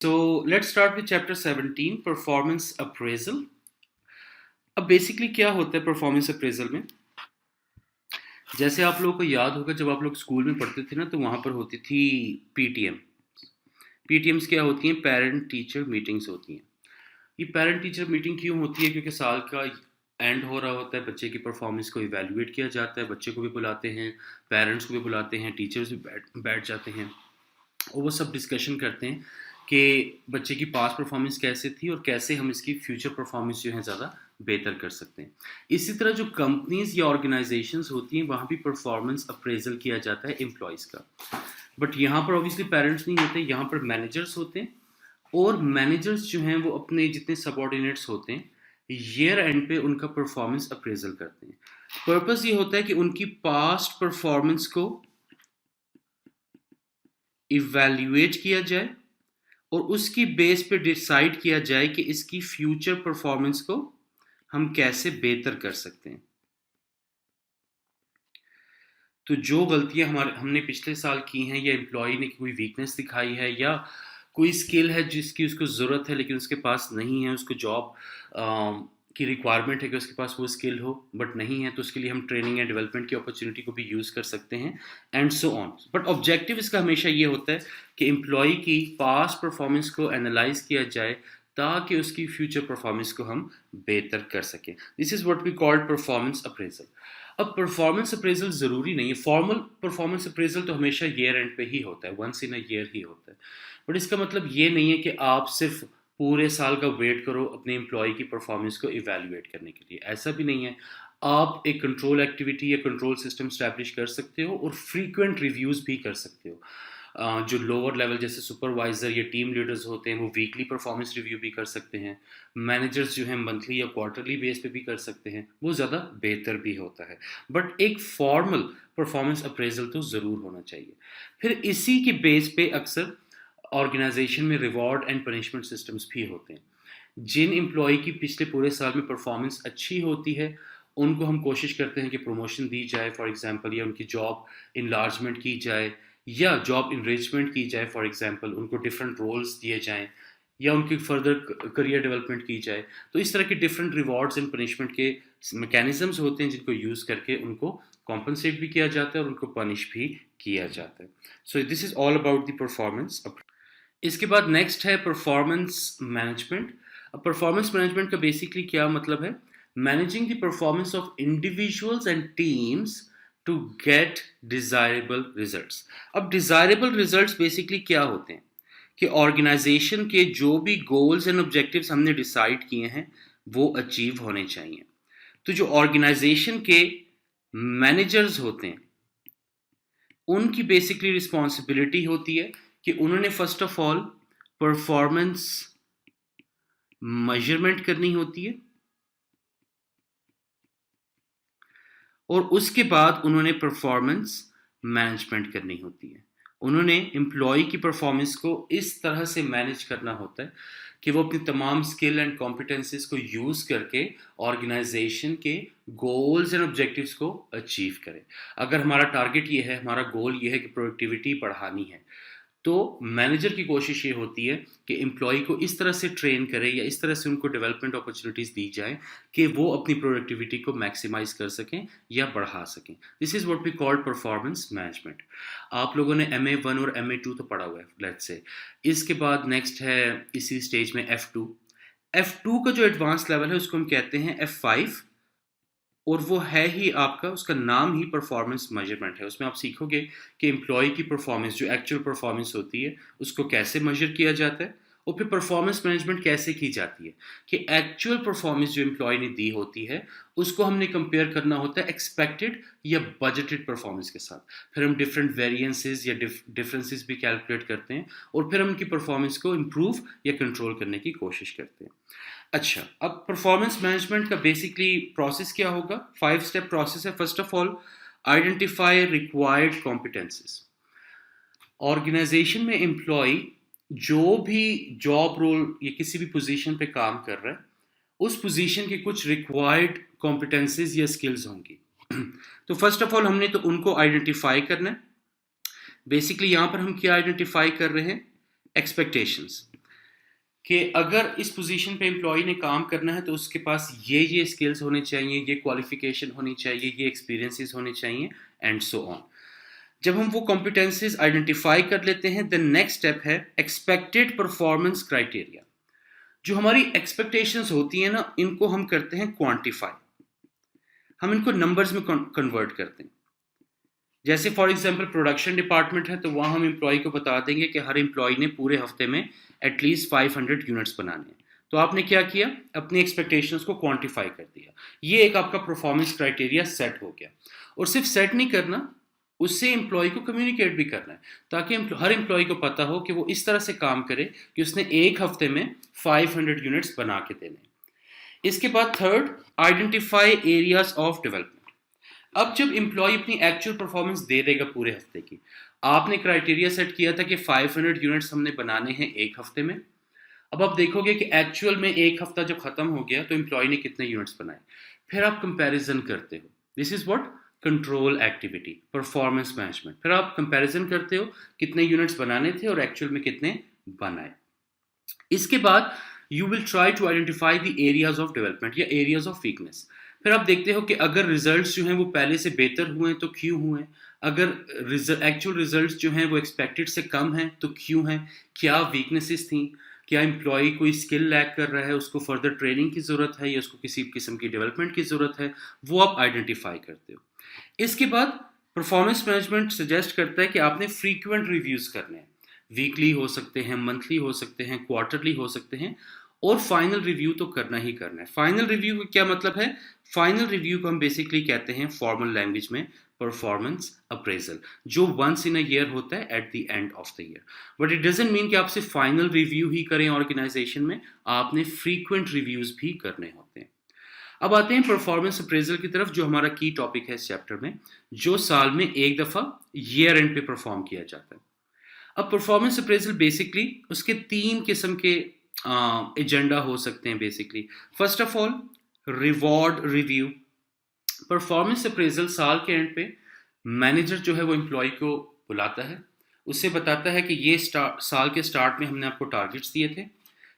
So let's start with chapter 17, performance appraisal. अब basically क्या होता है परफॉर्मेंस अप्रेजल में? जैसे आप लोगों को याद होगा जब आप लोग स्कूल में पढ़ते थे ना तो वहाँ पर होती थी पीटीएम। पीटीएम्स क्या होती हैं? पेरेंट टीचर मीटिंग्स होती हैं। ये पेरेंट टीचर मीटिंग क्यों होती है? क्योंकि साल का एंड हो रहा होता है, बच्चे की परफॉर्मेंस को इवेल्युएट किया जाता है, बच्चे को भी बुलाते हैं, पेरेंट्स को भी बुलाते हैं, टीचर्स भी बैठ जाते हैं और वो सब डिस्कशन करते हैं कि बच्चे की पास्ट परफॉर्मेंस कैसे थी और कैसे हम इसकी फ्यूचर परफॉर्मेंस जो है ज़्यादा बेहतर कर सकते हैं। इसी तरह जो कंपनीज या ऑर्गेनाइजेशंस होती हैं वहाँ भी परफॉर्मेंस अप्रेजल किया जाता है एम्प्लॉयज़ का। बट यहाँ पर ऑब्वियसली पेरेंट्स नहीं होते, यहाँ पर मैनेजर्स होते हैं और मैनेजर्स जो हैं वो अपने जितने सबऑर्डिनेट्स होते हैं ईयर एंड पे उनका परफॉर्मेंस अप्रेजल करते हैं। पर्पस ये होता है कि उनकी पास्ट परफॉर्मेंस को इवैल्यूएट किया जाए और उसकी बेस पे डिसाइड किया जाए कि इसकी फ्यूचर परफॉर्मेंस को हम कैसे बेहतर कर सकते हैं। तो जो गलतियां हमने पिछले साल की हैं या एम्प्लॉय ने कोई वीकनेस दिखाई है या कोई स्किल है जिसकी उसको ज़रूरत है लेकिन उसके पास नहीं है, उसको जॉब की रिक्वायरमेंट है कि उसके पास वो स्किल हो बट नहीं है, तो उसके लिए हम ट्रेनिंग एंड डेवलपमेंट की अपॉर्चुनिटी को भी यूज़ कर सकते हैं and so on. But objective इसका हमेशा ये होता है कि एम्प्लॉय की पास्ट परफॉर्मेंस को एनालाइज किया जाए ताकि उसकी फ्यूचर परफॉर्मेंस को हम बेहतर कर सकें। This is what we called performance appraisal. अब परफॉर्मेंस अप्रेजल ज़रूरी नहीं है, फॉर्मल परफॉर्मेंस अप्रेजल तो हमेशा ईयर एंड पे ही होता है, वंस इन अ ईयर ही होता है। बट इसका मतलब ये नहीं है कि आप सिर्फ पूरे साल का वेट करो अपने एम्प्लॉय की परफॉर्मेंस को इवैल्यूएट करने के लिए, ऐसा भी नहीं है। आप एक कंट्रोल एक्टिविटी या कंट्रोल सिस्टम स्टैब्लिश कर सकते हो और फ्रीक्वेंट रिव्यूज़ भी कर सकते हो। जो लोअर लेवल जैसे सुपरवाइज़र या टीम लीडर्स होते हैं वो वीकली परफॉर्मेंस रिव्यू भी कर सकते हैं। मैनेजर्स जो हैं मंथली या क्वार्टरली बेस पे भी कर सकते हैं, वो ज़्यादा बेहतर भी होता है। बट एक फॉर्मल परफॉर्मेंस अप्रेजल तो ज़रूर होना चाहिए। फिर इसी के बेस पे अक्सर ऑर्गेनाइजेशन में रिवॉर्ड एंड पनिशमेंट सिस्टम्स भी होते हैं। जिन एम्प्लॉय की पिछले पूरे साल में परफॉर्मेंस अच्छी होती है उनको हम कोशिश करते हैं कि प्रमोशन दी जाए फॉर एग्जांपल, या उनकी जॉब इनलार्जमेंट की जाए या जॉब इनरिचमेंट की जाए फॉर एग्जांपल, उनको डिफरेंट रोल्स दिए जाएं या उनकी फर्दर करियर डेवलपमेंट की जाए। तो इस तरह के डिफरेंट रिवॉर्ड्स एंड पनिशमेंट के मैकेनिज्म्स होते हैं जिनको यूज़ करके उनको कॉम्पनसेट भी किया जाता है और उनको पनिश भी किया जाता है। So this is all about the performance. इसके बाद नेक्स्ट है परफॉर्मेंस मैनेजमेंट। अब परफॉर्मेंस मैनेजमेंट का बेसिकली क्या मतलब है? Managing the performance of individuals and teams to get desirable results. अब डिजायरेबल रिजल्ट्स बेसिकली क्या होते हैं कि ऑर्गेनाइजेशन के जो भी गोल्स एंड ऑब्जेक्टिव्स हमने डिसाइड किए हैं वो अचीव होने चाहिए। तो जो ऑर्गेनाइजेशन के मैनेजर्स होते हैं उनकी बेसिकली रिस्पॉन्सिबिलिटी होती है कि उन्होंने first of all performance measurement करनी होती है और उसके बाद उन्होंने परफॉर्मेंस मैनेजमेंट करनी होती है। उन्होंने एम्प्लॉय की परफॉर्मेंस को इस तरह से मैनेज करना होता है कि वो अपनी तमाम स्किल एंड कॉम्पिटेंसीज को यूज़ करके ऑर्गेनाइजेशन के गोल्स एंड ऑब्जेक्टिव्स को अचीव करें। अगर हमारा टारगेट ये है, हमारा गोल ये है कि प्रोडक्टिविटी बढ़ानी है, तो मैनेजर की कोशिश ये होती है कि एम्प्लॉय को इस तरह से ट्रेन करे या इस तरह से उनको डेवलपमेंट अपॉर्चुनिटीज़ दी जाए कि वो अपनी प्रोडक्टिविटी को मैक्सिमाइज कर सकें या बढ़ा सकें। This is what we call performance management. आप लोगों ने MA1 और MA2 तो पढ़ा हुआ है लेट्स से। इसके बाद नेक्स्ट है इसी स्टेज में F2। F2 का जो एडवांस लेवल है उसको हम कहते हैं F5 और वो है ही आपका, उसका नाम ही परफॉर्मेंस मेजरमेंट है। उसमें आप सीखोगे कि एम्प्लॉय की परफॉर्मेंस जो एक्चुअल परफॉर्मेंस होती है उसको कैसे मेजर किया जाता है और फिर परफॉर्मेंस मैनेजमेंट कैसे की जाती है कि एक्चुअल परफॉर्मेंस जो एम्प्लॉय ने दी होती है उसको हमने कंपेयर करना होता है एक्सपेक्टेड या बजटेड परफॉर्मेंस के साथ। फिर हम डिफरेंट वेरिएंसेस या डिफरेंसेस भी कैलकुलेट करते हैं और फिर हम उनकी परफॉर्मेंस को इम्प्रूव या कंट्रोल करने की कोशिश करते हैं। अच्छा, अब परफॉर्मेंस मैनेजमेंट का बेसिकली प्रोसेस क्या होगा? 5 स्टेप प्रोसेस है। First of all, identify required competencies. Organisation में एम्प्लॉय जो भी जॉब रोल या किसी भी पोजीशन पे काम कर रहा है उस पोजीशन की कुछ रिक्वायर्ड कॉम्पिटेंसीज या स्किल्स होंगी। तो फर्स्ट ऑफ ऑल हमने तो उनको आइडेंटिफाई करना है। बेसिकली यहाँ पर हम क्या आइडेंटिफाई कर रहे हैं? एक्सपेक्टेशंस। कि अगर इस पोजीशन पे एम्प्लॉय ने काम करना है तो उसके पास ये स्किल्स होने चाहिए, ये क्वालिफिकेशन होनी चाहिए, ये एक्सपीरियंसेस होने चाहिए एंड सो ऑन। जब हम वो कॉम्पिटेंसीज आइडेंटिफाई कर लेते हैं, द नेक्स्ट स्टेप है एक्सपेक्टेड परफॉर्मेंस क्राइटेरिया। जो हमारी एक्सपेक्टेशंस होती हैं ना, इनको हम करते हैं क्वांटिफाई, हम इनको नंबर्स में कन्वर्ट करते हैं। जैसे फॉर एग्जांपल प्रोडक्शन डिपार्टमेंट है, तो वहाँ हम एम्प्लॉय को बता देंगे कि हर एम्प्लॉय ने पूरे हफ्ते में एटलीस्ट 500 यूनिट्स बनाने हैं। तो आपने क्या किया, अपनी एक्सपेक्टेशंस को क्वांटिफाई कर दिया। ये एक आपका परफॉर्मेंस क्राइटेरिया सेट हो गया। और सिर्फ सेट नहीं करना, उससे एम्प्लॉय को कम्युनिकेट भी करना है, ताकि हर एम्प्लॉय को पता हो कि वो इस तरह से काम करे कि उसने एक हफ्ते में 500 यूनिट्स बना के देने। इसके बाद third, identify areas of development. अब जब एम्प्लॉय अपनी एक्चुअल परफॉर्मेंस दे देगा पूरे हफ्ते की, आपने क्राइटेरिया सेट किया था कि 500 यूनिट्स हमने बनाने हैं एक हफ्ते में। अब आप देखोगे कि एक्चुअल में एक हफ्ता जब खत्म हो गया तो एम्प्लॉय ने कितने यूनिट्स बनाए। फिर आप कंपैरिजन करते हो, this is what control activity, performance management. फिर आप कंपैरिजन करते हो कितने यूनिट्स बनाने थे और एक्चुअल में कितने बनाए। इसके बाद you will try to identify the areas of development या एरियाज ऑफ वीकनेस। फिर आप देखते हो कि अगर रिजल्ट्स जो हैं वो पहले से बेहतर हुए हैं तो क्यों हुए, अगर एक्चुअल रिजल्ट्स जो हैं वो एक्सपेक्टेड से कम हैं तो क्यों हैं, क्या वीकनेसेस थी, क्या एम्प्लॉय कोई स्किल लैक कर रहा है, उसको फर्दर ट्रेनिंग की ज़रूरत है या उसको किसी किस्म की डेवलपमेंट की ज़रूरत है, वो आप आइडेंटिफाई करते हो। इसके बाद परफॉर्मेंस मैनेजमेंट सजेस्ट करता है कि आपने फ्रीक्वेंट रिव्यूज़ करने हैं। वीकली हो सकते हैं, मंथली हो सकते हैं, क्वार्टरली हो सकते हैं, और फाइनल रिव्यू तो करना ही करना है। फाइनल रिव्यू का क्या मतलब है? फाइनल रिव्यू को हम बेसिकली कहते हैं फॉर्मल लैंग्वेज में परफॉर्मेंस अप्रेजल, जो वंस इन अ ईयर होता है at the end of the year. But it doesn't mean कि आप सिर्फ फाइनल रिव्यू ही करें ऑर्गेनाइजेशन में, आपने फ्रीक्वेंट रिव्यूज भी करने होते हैं। अब आते हैं परफॉर्मेंस अप्रेजल की तरफ, जो हमारा की टॉपिक है इस चैप्टर में, जो साल में एक दफ़ा ईयर एंड पे परफॉर्म किया जाता है। अब परफॉर्मेंस अप्रेजल बेसिकली उसके तीन किस्म के एजेंडा हो सकते हैं basically. First of all, reward review. Performance appraisal साल के एंड पे मैनेजर जो है वो एम्प्लॉय को बुलाता है, उससे बताता है कि ये साल के स्टार्ट में हमने आपको टारगेट्स दिए थे,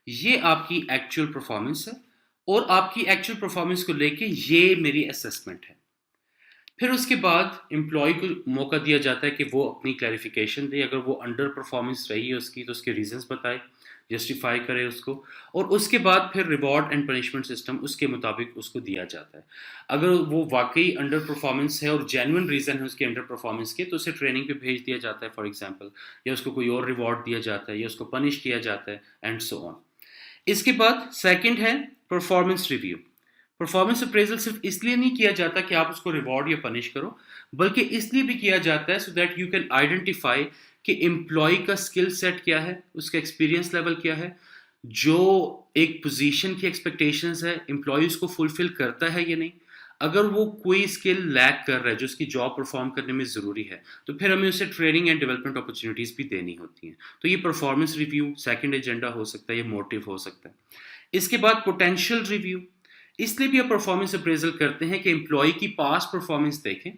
ये आपकी एक्चुअल परफॉर्मेंस है, और आपकी एक्चुअल परफॉर्मेंस को लेके ये मेरी असेसमेंट है। फिर उसके बाद एम्प्लॉय को मौका दिया जाता है कि वो अपनी क्लैरिफिकेशन दे। अगर वो अंडर परफॉर्मेंस रही है उसकी, तो उसके रीजंस बताए, जस्टिफाई करे उसको, और उसके बाद फिर रिवॉर्ड एंड पनिशमेंट सिस्टम उसके मुताबिक उसको दिया जाता है। अगर वो वाकई अंडर परफॉर्मेंस है और जेन्युइन रीज़न है उसके अंडर परफॉर्मेंस के, तो उसे ट्रेनिंग पे भेज दिया जाता है फॉर एग्जांपल, या उसको कोई और रिवॉर्ड दिया जाता है, या उसको पनिश किया जाता है एंड सो ऑन। इसके बाद सेकंड है परफॉर्मेंस रिव्यू। परफॉर्मेंस अप्रेजल सिर्फ इसलिए नहीं किया जाता कि आप उसको रिवॉर्ड या पनिश करो, बल्कि इसलिए भी किया जाता है so that you can identify कि एम्प्लॉय का स्किल सेट क्या है, उसका एक्सपीरियंस लेवल क्या है, जो एक पोजीशन की एक्सपेक्टेशंस है एम्प्लॉय उसको फुलफिल करता है या नहीं। अगर वो कोई स्किल लैक कर रहा है जो उसकी जॉब परफॉर्म करने में ज़रूरी है, तो फिर हमें उसे ट्रेनिंग एंड डेवलपमेंट अपॉर्चुनिटीज़ भी देनी होती हैं। तो ये परफॉर्मेंस रिव्यू सेकंड एजेंडा हो सकता है, ये मोटिव हो सकता है। इसके बाद पोटेंशियल रिव्यू। इसलिए भी आप परफॉर्मेंस अप्रेजल करते हैं कि एम्प्लॉय की पास्ट परफॉर्मेंस देखें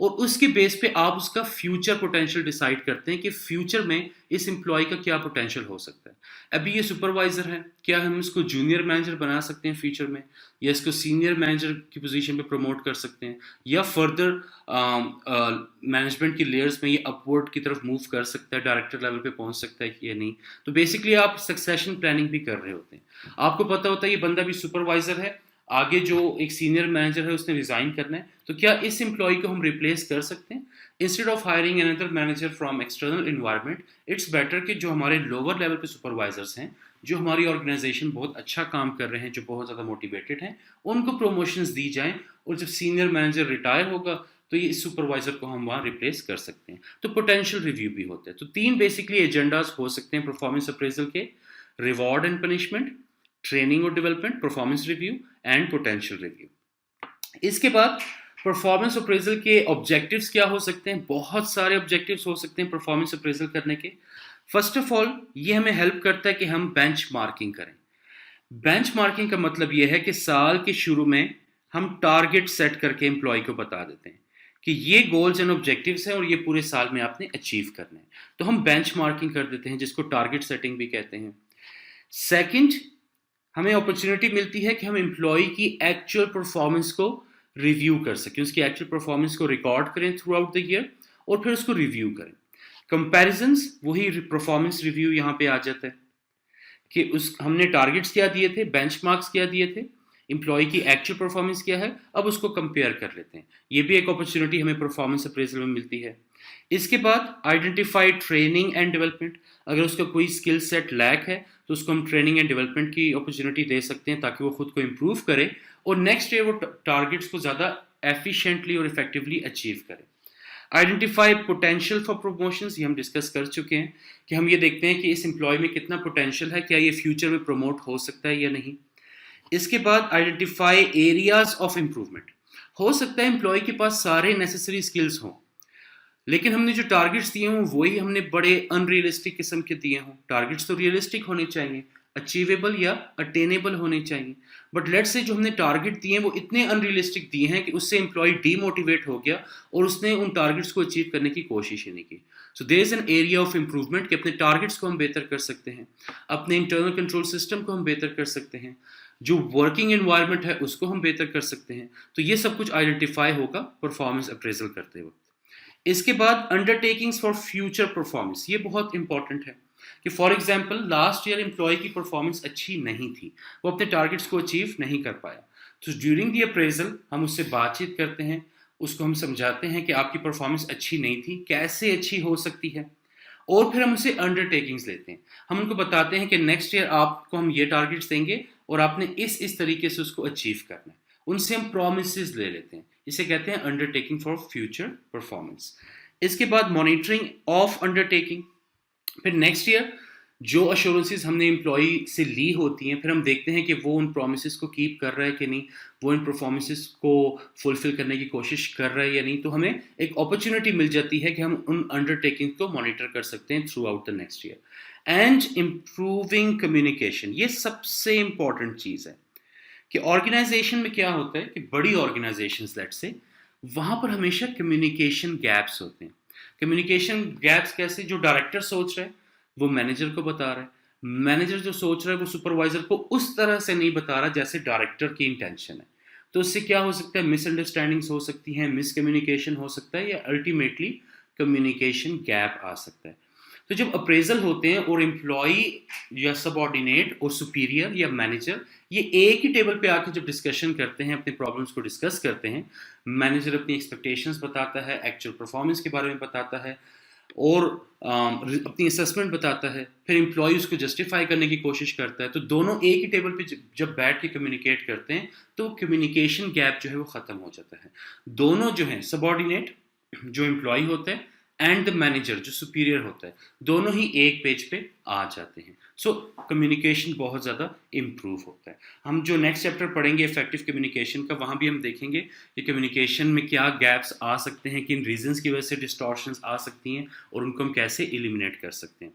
और उसके बेस पे आप उसका फ्यूचर पोटेंशियल डिसाइड करते हैं कि फ्यूचर में इस एम्प्लॉय का क्या पोटेंशियल हो सकता है। अभी ये सुपरवाइजर है, क्या हम इसको जूनियर मैनेजर बना सकते हैं फ्यूचर में, या इसको सीनियर मैनेजर की पोजीशन पे प्रमोट कर सकते हैं, या फर्दर मैनेजमेंट की लेयर्स में ये अपवर्ड की तरफ मूव कर सकता है, डायरेक्टर लेवल पे पहुंच सकता है या नहीं। तो बेसिकली आप सक्सेशन प्लानिंग भी कर रहे होते हैं। आपको पता होता है ये बंदा भी सुपरवाइजर है, आगे जो एक सीनियर मैनेजर है उसने रिजाइन करना है, तो क्या इस एम्प्लॉय को हम रिप्लेस कर सकते हैं। Instead of hiring another manager from external environment, it's better कि जो हमारे लोअर लेवल पे सुपरवाइजर्स हैं, जो हमारी ऑर्गेनाइजेशन बहुत अच्छा काम कर रहे हैं, जो बहुत ज़्यादा मोटिवेटेड हैं, उनको प्रोमोशंस दी जाएं, और जब सीनियर मैनेजर रिटायर होगा तो ये इस सुपरवाइजर को हम वहाँ रिप्लेस कर सकते हैं। तो पोटेंशियल रिव्यू भी होते हैं। तो तीन बेसिकली एजेंडाज हो सकते हैं परफॉर्मेंस अप्रेजल के: रिवॉर्ड एंड पनिशमेंट, ट्रेनिंग और development, performance review and potential review. इसके बाद परफॉर्मेंस अप्रेजल के ऑब्जेक्टिव्स क्या हो सकते हैं? बहुत सारे ऑब्जेक्टिव्स हो सकते हैं परफॉर्मेंस अप्रेजल करने के। फर्स्ट ऑफ ऑल, ये हमें हेल्प करता है कि हम बेंच मार्किंग करें। बेंच मार्किंग का मतलब यह है कि साल के शुरू में हम टारगेट सेट करके एम्प्लॉय को बता देते हैं कि ये गोल्स एंड ऑब्जेक्टिव्स हैं और ये पूरे साल में आपने अचीव करने हैं। तो हम बेंच मार्किंग कर देते हैं, जिसको टारगेट सेटिंग भी कहते हैं। सेकंड, हमें अपॉर्चुनिटी मिलती है कि हम एम्प्लॉय की एक्चुअल परफॉर्मेंस को रिव्यू कर सकें, उसकी एक्चुअल परफॉर्मेंस को रिकॉर्ड करें थ्रू आउट द ईयर और फिर उसको रिव्यू करें। कंपैरिजंस, वही परफॉर्मेंस रिव्यू यहाँ पे आ जाता है कि उस हमने टारगेट्स क्या दिए थे, बेंचमार्क्स क्या दिए थे, एम्प्लॉय की एक्चुअल परफॉर्मेंस क्या है, अब उसको कंपेयर कर लेते हैं। ये भी एक अपॉर्चुनिटी हमें परफॉर्मेंस अप्रेजल में मिलती है। इसके बाद आइडेंटिफाई ट्रेनिंग एंड डेवलपमेंट। अगर उसका कोई स्किल सेट लैक है तो उसको हम ट्रेनिंग एंड डेवलपमेंट की अपॉर्चुनिटी दे सकते हैं ताकि वो खुद को इम्प्रूव करे और नेक्स्ट ईयर वो टारगेट्स को ज़्यादा एफिशिएंटली और इफेक्टिवली अचीव करे। आइडेंटिफाई पोटेंशियल फॉर प्रमोशंस, ये हम डिस्कस कर चुके हैं कि हम ये देखते हैं कि इस एम्प्लॉय में कितना पोटेंशियल है, क्या ये फ्यूचर में प्रमोट हो सकता है या नहीं। इसके बाद आइडेंटिफाई एरियाज ऑफ इम्प्रूवमेंट। हो सकता है एम्प्लॉय के पास सारे नेसेसरी स्किल्स हों लेकिन हमने जो टारगेट्स दिए हों वही हमने बड़े अनरियलिस्टिक किस्म के दिए हों। टारगेट्स तो रियलिस्टिक होने चाहिए, अचीवेबल या अटेनेबल होने चाहिए, बट लेट्स से जो हमने टारगेट दिए हैं वो इतने अनरियलिस्टिक दिए हैं कि उससे एम्प्लॉय डीमोटिवेट हो गया और उसने उन टारगेट्स को अचीव करने की कोशिश ही नहीं की। So there is an area of improvement कि अपने टारगेट्स को हम बेहतर कर सकते हैं, अपने इंटरनल कंट्रोल सिस्टम को हम बेहतर कर सकते हैं, जो वर्किंग एनवायरनमेंट है उसको हम बेहतर कर सकते हैं। तो ये सब कुछ आइडेंटिफाई होगा परफॉर्मेंस अप्रेजल करते वक्त। इसके बाद अंडरटेकिंग्स फॉर फ्यूचर परफॉर्मेंस, ये बहुत इंपॉर्टेंट है कि for example last year employee की परफॉर्मेंस अच्छी नहीं थी, वो अपने टारगेट्स को अचीव नहीं कर पाया। तो ड्यूरिंग द अप्रेजल हम उससे बातचीत करते हैं, उसको हम समझाते हैं कि आपकी परफॉर्मेंस अच्छी नहीं थी, कैसे अच्छी हो सकती है, और फिर हम उसे अंडरटेकिंग्स लेते हैं। हम उनको बताते हैं कि नेक्स्ट ईयर आपको हम ये टारगेट्स देंगे और आपने इस तरीके से उसको अचीव करना है। उनसे हम प्रोमिसेस ले लेते हैं, इसे कहते हैं अंडरटेकिंग फॉर फ्यूचर परफॉर्मेंस। इसके बाद मॉनिटरिंग ऑफ अंडरटेकिंग। फिर नेक्स्ट ईयर जो अश्योरेंसेस हमने एम्प्लॉय से ली होती हैं फिर हम देखते हैं कि वो उन प्रोमिसेस को कीप कर रहा है कि नहीं, वो इन परफॉर्मेंसेस को फुलफिल करने की कोशिश कर रहा है या नहीं। तो हमें एक अपॉर्चुनिटी मिल जाती है कि हम उन अंडरटेकिंग को मॉनिटर कर सकते हैं through out the next year. And improving communication, ये सबसे इंपॉर्टेंट चीज़ है कि ऑर्गेनाइजेशन में क्या होता है कि बड़ी ऑर्गेनाइजेशंस लेट्स से वहाँ पर हमेशा कम्युनिकेशन गैप्स होते हैं। कम्युनिकेशन गैप्स कैसे, जो डायरेक्टर सोच रहा है वो मैनेजर को बता रहा है, मैनेजर जो सोच रहा है वो सुपरवाइजर को उस तरह से नहीं बता रहा जैसे डायरेक्टर की इंटेंशन है। तो इससे क्या हो सकता है, मिसअंडरस्टैंडिंग्स हो सकती हैं, मिसकम्युनिकेशन हो सकता है या अल्टीमेटली कम्युनिकेशन गैप आ सकता है। तो जब अप्रेजल होते हैं और एम्प्लॉय या सबऑर्डिनेट और सुपीरियर या मैनेजर ये एक ही टेबल पे आके जब डिस्कशन करते हैं, अपने प्रॉब्लम्स को डिस्कस करते हैं, मैनेजर अपनी एक्सपेक्टेशंस बताता है, एक्चुअल परफॉर्मेंस के बारे में बताता है और अपनी असेसमेंट बताता है, फिर एम्प्लॉय उसको जस्टिफाई करने की कोशिश करता है। तो दोनों एक ही टेबल पे जब बैठ के कम्युनिकेट करते हैं तो कम्युनिकेशन गैप जो है वो ख़त्म हो जाता है। दोनों जो हैं, सबऑर्डिनेट जो एम्प्लॉय होता है एंड द मैनेजर जो सुपीरियर होता है, दोनों ही एक पेज पे आ जाते हैं। सो कम्युनिकेशन बहुत ज़्यादा इम्प्रूव होता है। हम जो नेक्स्ट चैप्टर पढ़ेंगे इफेक्टिव कम्युनिकेशन का, वहाँ भी हम देखेंगे कि कम्युनिकेशन में क्या गैप्स आ सकते हैं, किन रीजंस की वजह से डिस्टॉर्शंस आ सकती हैं और उनको हम कैसे एलिमिनेट कर सकते हैं।